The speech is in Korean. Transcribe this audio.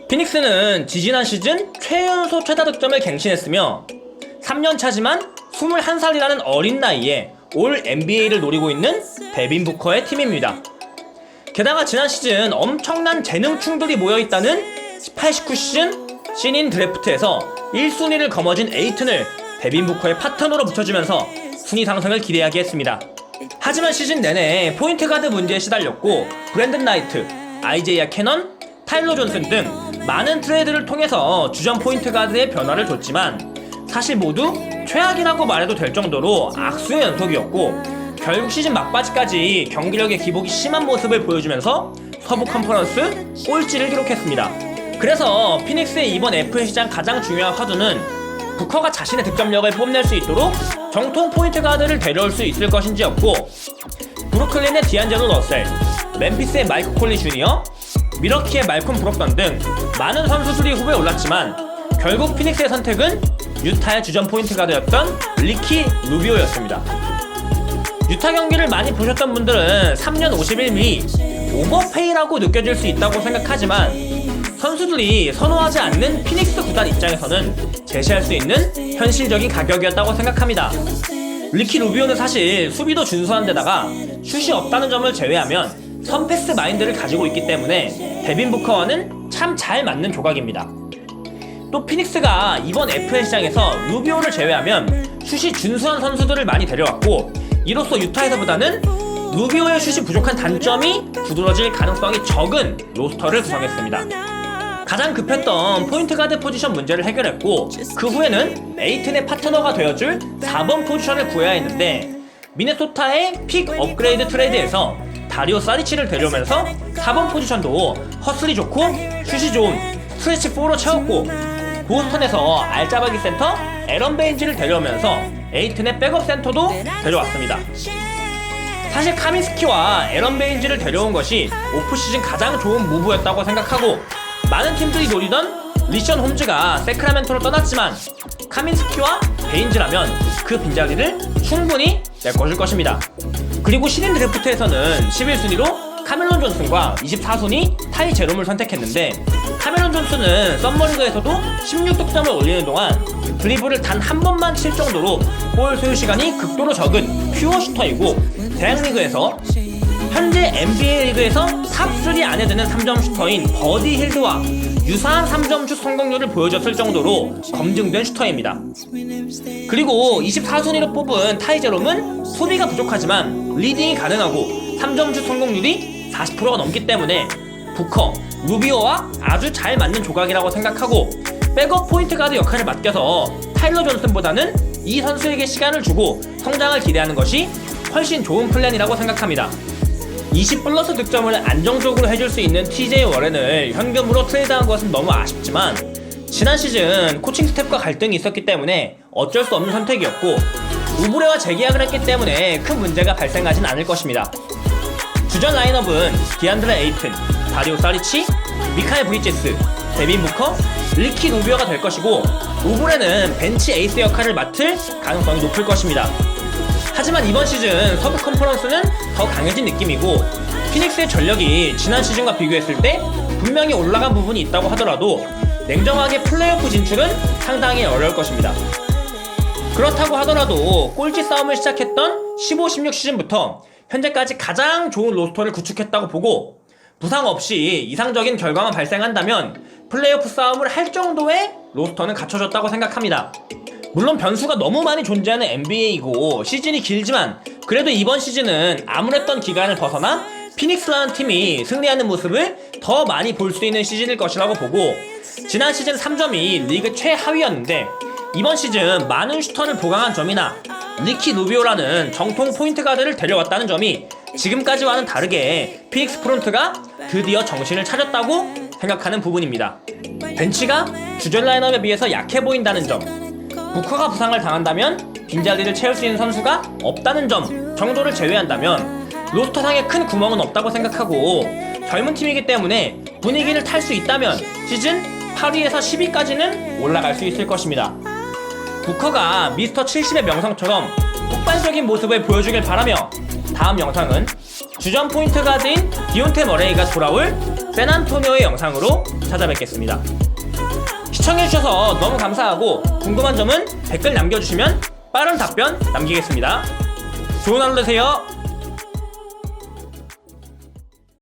피닉스는 지지난 시즌 최연소 최다 득점을 갱신했으며 3년차지만 21살이라는 어린 나이에 올 NBA를 노리고 있는 데빈 부커의 팀입니다. 게다가 지난 시즌 엄청난 재능충들이 모여있다는 18-19 시즌 신인 드래프트에서 1순위를 거머쥔 에이튼을 데빈 부커의 파트너로 붙여주면서 순위 상승을 기대하게 했습니다. 하지만 시즌 내내 포인트 가드 문제에 시달렸고 브랜든 나이트, 아이제이아 캐넌, 타일러 존슨 등 많은 트레이드를 통해서 주전 포인트 가드의 변화를 줬지만 사실 모두 최악이라고 말해도 될 정도로 악수의 연속이었고 결국 시즌 막바지까지 경기력의 기복이 심한 모습을 보여주면서 서부 컨퍼런스 꼴찌를 기록했습니다. 그래서 피닉스의 이번 FA 시장 가장 중요한 화두는 부커가 자신의 득점력을 뽐낼 수 있도록 정통 포인트 가드를 데려올 수 있을 것인지였고, 브루클린의 디안젤로 러셀, 멤피스의 마이크 콜리 주니어, 미러키의 말콤 브록던 등 많은 선수들이 후보에 올랐지만 결국 피닉스의 선택은 유타의 주전 포인트 가드였던 리키 루비오였습니다. 유타 경기를 많이 보셨던 분들은 3년 51미 오버페이라고 느껴질 수 있다고 생각하지만 선수들이 선호하지 않는 피닉스 구단 입장에서는 제시할 수 있는 현실적인 가격이었다고 생각합니다. 리키 루비오는 사실 수비도 준수한 데다가 슛이 없다는 점을 제외하면 선패스 마인드를 가지고 있기 때문에 데빈 부커와는 참 잘 맞는 조각입니다. 또 피닉스가 이번 FA 시장에서 루비오를 제외하면 슛이 준수한 선수들을 많이 데려왔고 이로써 유타에서보다는 루비오의 슛이 부족한 단점이 두드러질 가능성이 적은 로스터를 구성했습니다. 가장 급했던 포인트 가드 포지션 문제를 해결했고 그 후에는 에이튼의 파트너가 되어줄 4번 포지션을 구해야 했는데 미네소타의 픽 업그레이드 트레이드에서 다리오 사리치를 데려오면서 4번 포지션도 허슬이 좋고 슛이 좋은 스트레치 4로 채웠고 보스턴에서 알짜배기 센터 에런 베인지를 데려오면서 에이튼의 백업 센터도 데려왔습니다. 사실 카민스키와 에런 베인지를 데려온 것이 오프시즌 가장 좋은 무브였다고 생각하고 많은 팀들이 노리던 리션 홈즈가 세크라멘토로 떠났지만 카민스키와 베인즈라면 그 빈자리를 충분히 메꿔줄 것입니다. 그리고 신인 드래프트에서는 11순위로 카멜론 존슨과 24순위 타이 제롬을 선택했는데 카멜론 존슨은 썸머리그에서도 16득점을 올리는 동안 드리블을 단 한 번만 칠 정도로 볼 소유 시간이 극도로 적은 퓨어 슈터이고 대학리그에서 현재 NBA 리그에서 탑3 안에 드는 3점 슈터인 버디 힐드와 유사한 3점 슛 성공률을 보여줬을 정도로 검증된 슈터입니다. 그리고 24순위로 뽑은 타이 제롬은 소비가 부족하지만 리딩이 가능하고 3점 슛 성공률이 40%가 넘기 때문에 부커, 루비오와 아주 잘 맞는 조각이라고 생각하고 백업 포인트 가드 역할을 맡겨서 타일러 존슨보다는 이 선수에게 시간을 주고 성장을 기대하는 것이 훨씬 좋은 플랜이라고 생각합니다. 20 플러스 득점을 안정적으로 해줄 수 있는 TJ 워렌을 현금으로 트레이드한 것은 너무 아쉽지만 지난 시즌 코칭 스태프와 갈등이 있었기 때문에 어쩔 수 없는 선택이었고 우브레와 재계약을 했기 때문에 큰 문제가 발생하진 않을 것입니다. 주전 라인업은 디안드레 에이튼, 다리오 사리치, 미카엘 브리제스, 데빈 부커, 리키 루비오가 될 것이고 우브레는 벤치 에이스 역할을 맡을 가능성이 높을 것입니다. 하지만 이번 시즌 서부 컨퍼런스는 더 강해진 느낌이고 피닉스의 전력이 지난 시즌과 비교했을 때 분명히 올라간 부분이 있다고 하더라도 냉정하게 플레이오프 진출은 상당히 어려울 것입니다. 그렇다고 하더라도 꼴찌 싸움을 시작했던 15-16 시즌부터 현재까지 가장 좋은 로스터를 구축했다고 보고 부상 없이 이상적인 결과만 발생한다면 플레이오프 싸움을 할 정도의 로스터는 갖춰졌다고 생각합니다. 물론 변수가 너무 많이 존재하는 NBA이고 시즌이 길지만 그래도 이번 시즌은 암울했던 기간을 벗어나 피닉스라는 팀이 승리하는 모습을 더 많이 볼 수 있는 시즌일 것이라고 보고 지난 시즌 3점이 리그 최하위였는데 이번 시즌 많은 슈터를 보강한 점이나 리키 루비오라는 정통 포인트 가드를 데려왔다는 점이 지금까지와는 다르게 피닉스 프론트가 드디어 정신을 차렸다고 생각하는 부분입니다. 벤치가 주전 라인업에 비해서 약해 보인다는 점, 부커가 부상을 당한다면 빈자리를 채울 수 있는 선수가 없다는 점 정도를 제외한다면 로스터상에 큰 구멍은 없다고 생각하고 젊은 팀이기 때문에 분위기를 탈 수 있다면 시즌 8위에서 10위까지는 올라갈 수 있을 것입니다. 부커가 미스터 70의 명성처럼 폭발적인 모습을 보여주길 바라며 다음 영상은 주전 포인트 가드인 디온테 머레이가 돌아올 샌안토니오의 영상으로 찾아뵙겠습니다. 시청해주셔서 너무 감사하고 궁금한 점은 댓글 남겨주시면 빠른 답변 남기겠습니다. 좋은 하루 되세요.